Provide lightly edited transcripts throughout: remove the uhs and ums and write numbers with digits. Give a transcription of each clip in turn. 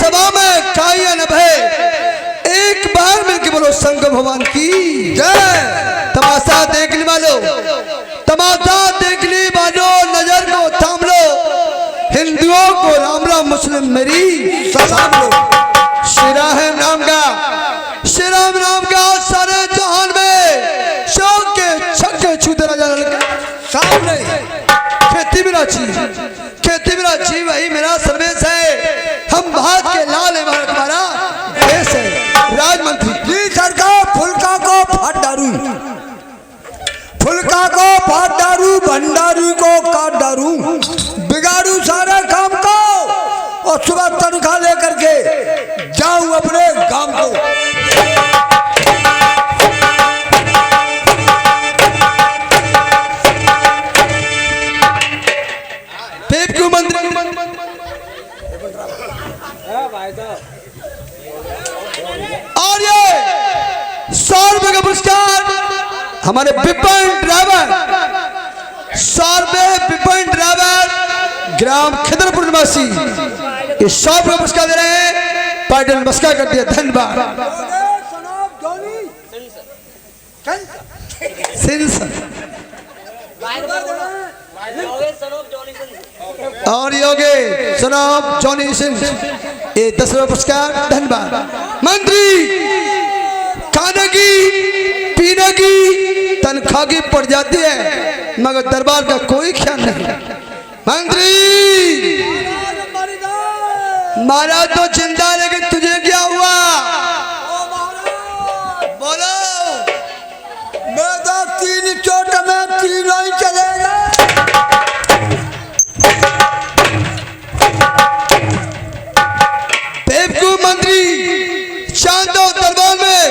सभा में काया न भय, एक बार मिलके बोलो शंकर भगवान की जय। तमाशा देखने वालों, तमाशा देखने वालों, नजर को थाम लो, हिंदुओं को राम राम, मुस्लिम मेरी सलाम लो। श्री राम नाम का, श्री राम नाम का सारे जहान में शौक के छक्के छूते राजा सामने। खेती भी राची, खेती भी राची, वही मेरा सर्वेश है। हम भारत के लाल है, भारत हमारा देश है। राजमंत्री जी सरकार, फुलका को फाट डारू, फुलका को फाट डारू, भंडारी को काट डारू, बिगाड़ू सारे काम को और सुबह तनख्वाह लेकर के जाऊं अपने गांव को। और ये 100 रुपए का पुरस्कार हमारे विपिन ड्राइवर, 100 रुपए विपिन ड्राइवर ग्राम खिदरपुर निवासी, ये 100 रुपए का पुरस्कार दे रहे हैं। पार्टी ने नमस्कार कर दिया, धन्यवाद। और योगे सनाब जॉनी सिंह, ये 10 रुपए पुरस्कार, धन्यवाद। मंत्री खाने की पीने की तनख्वाह की पड़ जाती है, मगर दरबार का कोई ख्याल नहीं। मंत्री महाराज तो चिंता, लेकिन तुझे क्या हुआ बोलो। मैं तो 3 चोट में तीनों ही चलेगा। मंत्री शांतो दरबार में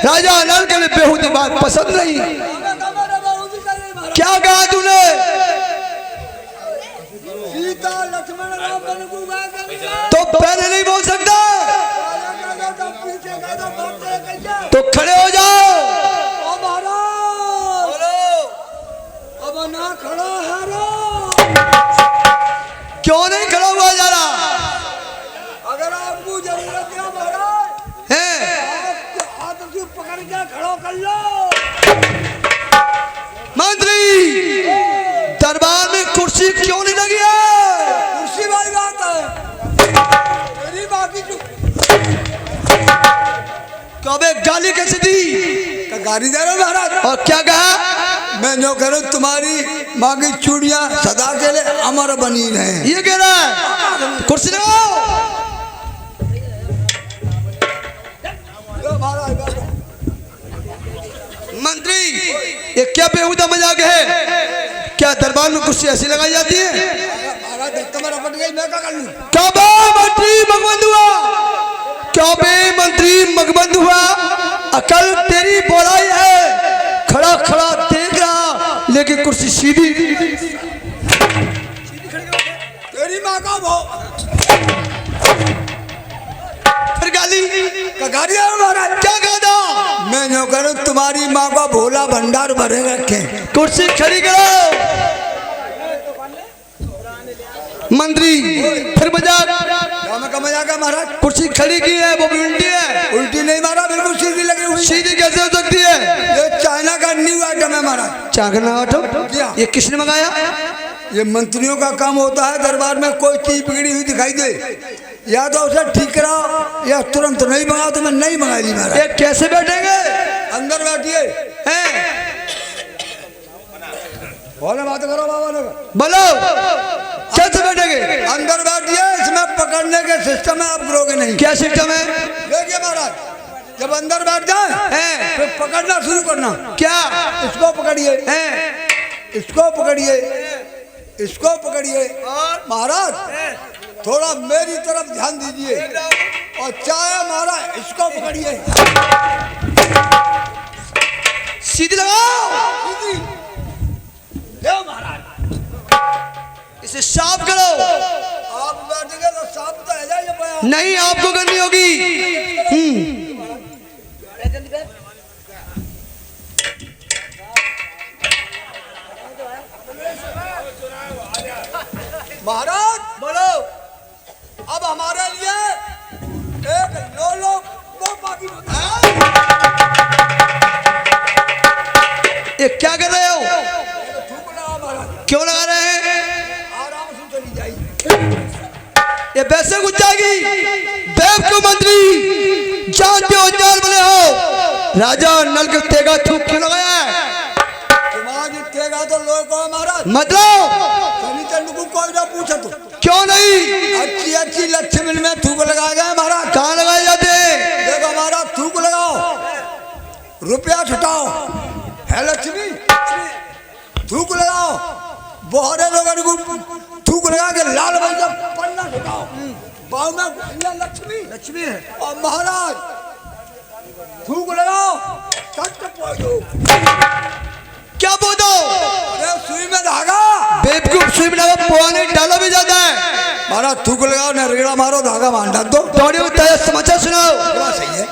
राजा नल के लिए बेहूदी बात पसंद नहीं। क्या कहा तूने? सीता लक्ष्मण राम तो पहले नहीं बोल सकता, तो खड़े हो जाओ। अब ना खड़ा है, क्यों नहीं खड़ा हुआ जा रहा? अगर आपको जरूरत है महाराज है, हाथ से पकड़ के खड़ा कर लो। मंत्री दरबार में कुर्सी क्यों नहीं लगी है? कुर्सी वाली बात है मेरी, बाकी जो कबे गाली कैसे दी? गाली दे रहे महाराज। और क्या कहा? मैं जो कह रहा हूँ, तुम्हारी माँ की चूड़ियां सदा के लिए अमर बनी रहे। ये कह रहा है, कुर्सी लगाओ। मंत्री ये क्या बेहुदा मजाक है? क्या दरबार में कुर्सी ऐसी लगाई जाती है? क्या बे मंत्री मगबंद हुआ? क्या बे मंत्री मगबंद हुआ? अकल तेरी बोलाई है, खड़ा खड़ा देख रहा, लेकिन कुर्सी सीधी। तेरी माँ का वो फिर गाली महाराज। क्या कहा था? मैं जो करूँ, तुम्हारी माँ का भोला भंडार भरे रखे। कुर्सी खड़ी करो। मंत्री फिर मजाक का मजाक है महाराज। कुर्सी खड़ी की है, वो भी उल्टी है। उल्टी नहीं महाराज, बिल्कुल सीधी लगी हुई। सीधी कैसे हो सकती है? ये चाइना का न्यू आइटम है महाराज। China item? ये किसने मंगाया? ये मंत्रियों का काम होता है, दरबार में कोई चीज बिगड़ी हुई दिखाई दे, या तो उसे ठीक कराओ या तुरंत नहीं मंगाओ। तो मैं नहीं मंगाई दी महाराज। ये कैसे बैठेंगे? अंदर बैठिए। बोले बात करो बाबा ने। बोलो कैसे बैठेंगे? अंदर बैठिए, इसमें पकड़ने के सिस्टम है, आप गिरोगे नहीं। क्या सिस्टम है? देखिए महाराज, जब अंदर बैठ जाए फिर पकड़ना शुरू करना। क्या? इसको पकड़िए, इसको पकड़िए, इसको पकड़िए। महाराज थोड़ा मेरी तरफ ध्यान दीजिए, और चाहे महाराज इसको पकड़िए। सीधी लगाओ। महाराज इसे साफ करो। आप बैठेंगे तो साफ तो है जाए। नहीं, आपको करनी होगी। महाराज बोलो, अब हमारे लिए राजा नल के तेगा थूक क्यों लगाया है? तुम्हारी तेगा तो लोग को महाराज मतलब शनि चंड को कोई ना पूछा तो क्यों नहीं? अच्छी अच्छी लक्ष्मी में थूक लगाए गए महाराज। कहाँ लगाए जाते हैं? देखो महाराज थूक लगाओ, रुपया छुटाओ, है लक्ष्मी थूक लगाओ। बहुत लोगों को थूक लगा के लाल भैया पन्ना छुटाओ, बाव में लक्ष्मी लक्ष्मी है। और महाराज थूक लगाओ, क्या बोलो? अरे सुई में धागा, बेवकूफ, सुई में धागा पुआने डाला भी जाता है। महाराज थूक लगाओ, न रेड़ा मारो, धागा बांध डाल दो। थोड़ी ताजा समाचार सुनाओ। सही है।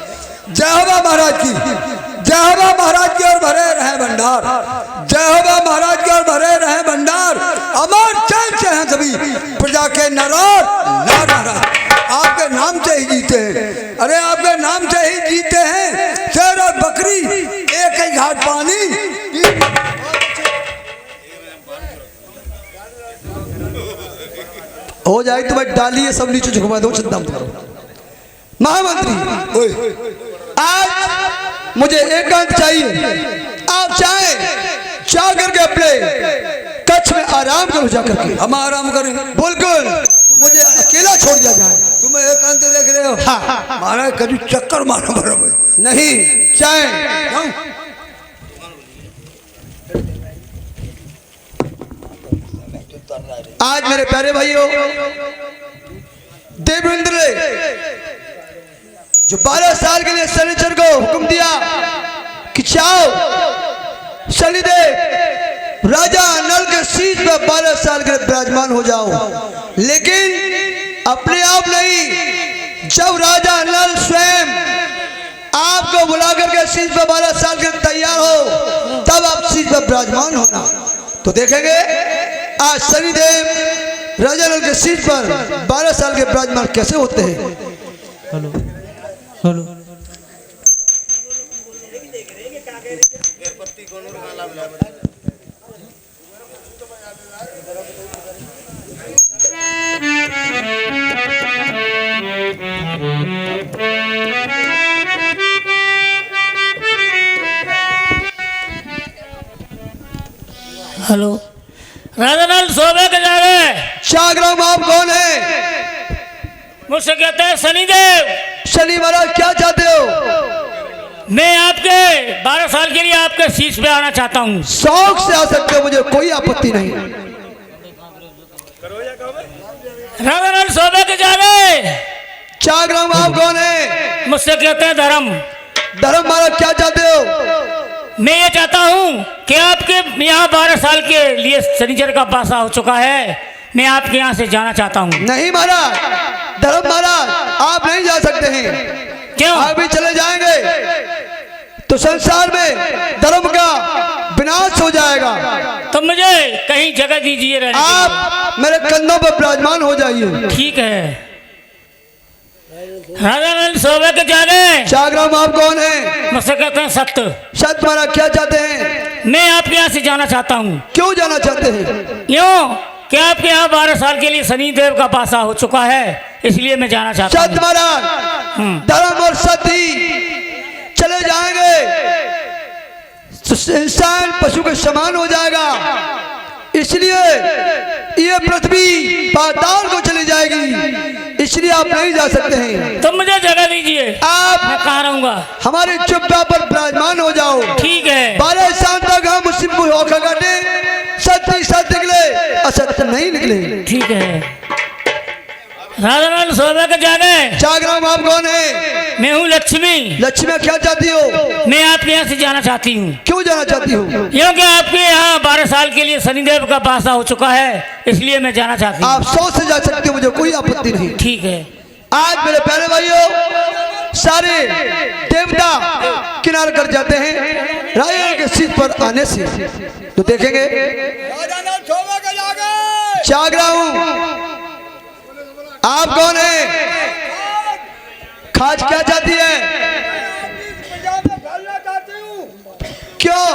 जय होगा महाराज की, जय होगा महाराज की और भरे रहे भंडार, जय होगा महाराज की और भरे रहे भंडार। अमर चैन से हैं सभी प्रजा के नरार नाराज, आपके नाम से ही जीते हैं। अरे आपके नाम से ही जीते हैं। शेर और बकरी एक ही घाट पानी। हो जाए तो भाई डालिए, सब नीचे झुकवा दो, चिंता मत करो। महामंत्री, आज मुझे एकांत चाहिए। आप चाहें जा करके अपने कच्छ में आराम करो, जा करके। हम आराम करें बिल्कुल, मुझे अकेला छोड़ दिया जाए। तुम्हें एकांत देख रहे हो? हाँ। महाराज कभी चक्कर मारो बराबर नहीं चाहे। आज मेरे प्यारे भाइयों, देवेंद्र ने जो 12 साल के लिए शनिचर को हुक्म दिया कि जाओ शनिदेव राजा नल के शीश पर 12 साल के लिए विराजमान हो जाओ, लेकिन अपने आप नहीं, जब राजा नल स्वयं आपको बुला करके शीश पर 12 साल के लिए तैयार हो, तब आप शीश पर विराजमान होना। तो देखेंगे आज शनिदेव राजा नल के शीश पर 12 साल के विराजमान कैसे होते हैं। हेलो हेलो हेलो राजा नल सोबे के जा रहे हैं। जागराम, आप कौन है? मुझसे कहते हैं शनिदेव। शनि महाराज, क्या चाहते हो? मैं आपके 12 साल के लिए आपके शीश पे आना चाहता हूँ। शौक से आ सकते हो, मुझे कोई आपत्ति नहीं। राजा नल सोबे के जा रहे हैं। जागराम, आप कौन है? मुझसे कहते हैं धर्म। धर्म महाराज, क्या चाहते हो? मैं ये चाहता हूँ कि आपके यहाँ 12 साल के लिए शनिचर का पासा हो चुका है, मैं आपके यहाँ से जाना चाहता हूँ। नहीं महाराज, धर्म महाराज, आप नहीं जा सकते हैं। क्यों? आप भी चले जाएंगे तो संसार में धर्म का विनाश हो जाएगा। तो मुझे कहीं जगह दीजिए रहने के लिए। आप मेरे कंधों पर विराजमान हो जाइए। ठीक है। राजा नल सोबे के जा रहे हैं। जागराम, आप कौन है? मुझसे कहते हैं सत्य। सत्य महाराज, क्या चाहते हैं? मैं आपके यहाँ से जाना चाहता हूँ। क्यों जाना चाहते हैं? क्यों? कि आपके यहाँ 12 साल के लिए शनिदेव का पासा हो चुका है, इसलिए मैं जाना चाहता सत्य हूँ। महाराज, धर्म और सत्य चले जाएंगे तो इंसान पशु के समान हो जाएगा, इसलिए ये पृथ्वी पाताल को चली जाएगी, इसलिए आप नहीं जा सकते हैं। तो मुझे जगह दीजिए, आप मैं कहाँ रहूंगा। हमारी चुप्पा पर विराजमान हो जाओ। ठीक है। 12 साल तक हम उसी होकर काटे, सत्य सत्य निकले, असत्य नहीं निकले। ठीक है। राजा नल सोबे के जाने। जागराम, आप कौन है? मैं हूँ लक्ष्मी। लक्ष्मी, क्या चाहती हो? मैं आपके यहाँ से जाना चाहती हूँ। क्यों जाना चाहती हो? क्योंकि आपके यहाँ 12 साल के लिए शनिदेव का पासा हो चुका है, इसलिए मैं जाना चाहती हूँ। आप 100 से जा सकते हो, मुझे कोई आपत्ति नहीं। ठीक है। आज मेरे प्यारे भाइयों, सारे देवता किनारे कर जाते हैं राजा के शीश पर आने से। तो देखेंगे, जाग रहा हूं। आप कौन है? खाज क्या चाहती है? क्यों?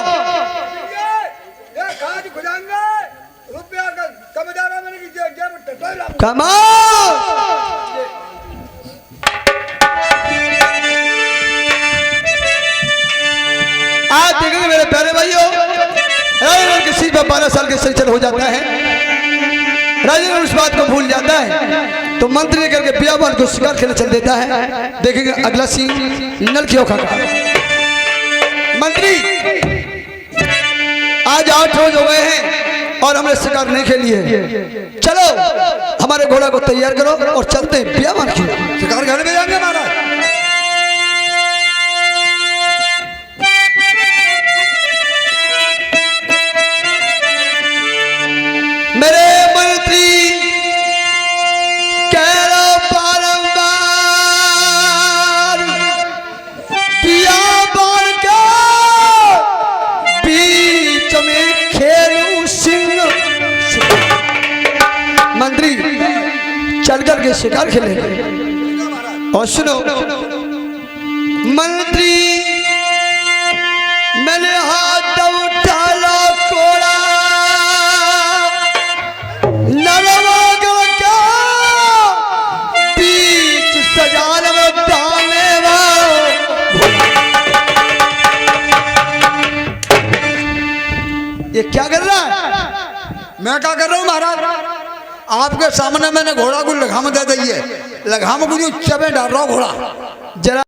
कमाल। साल के सही हो जाता है, राजा उस बात को भूल जाता है तो मंत्री करके बियाबान को शिकार खेलने चल देता है। देखेंगे अगला सीन नल की ओखा का। मंत्री आज 8 रोज हो गए हैं और हमने शिकार नहीं खेली है, चलो हमारे घोड़ा को तैयार करो और चलते हैं बियाबान की। शिकार घर में जाएंगे महाराज। मेरे मंत्री कह लो बारंबार बियाबान के बीच में खेलूं सिंह। मंत्री चल कर के शिकार खेले। और सुनो मंत्री, मैंने हाथ उठा लो कोड़ा बीच सजान में डाले ये क्या कर रहा है? मैं क्या कर रहा हूँ महाराज, आपके सामने मैंने घोड़ा को लगाम दे दी है, लगाम को जो चबे डाल रहा हूँ घोड़ा। जरा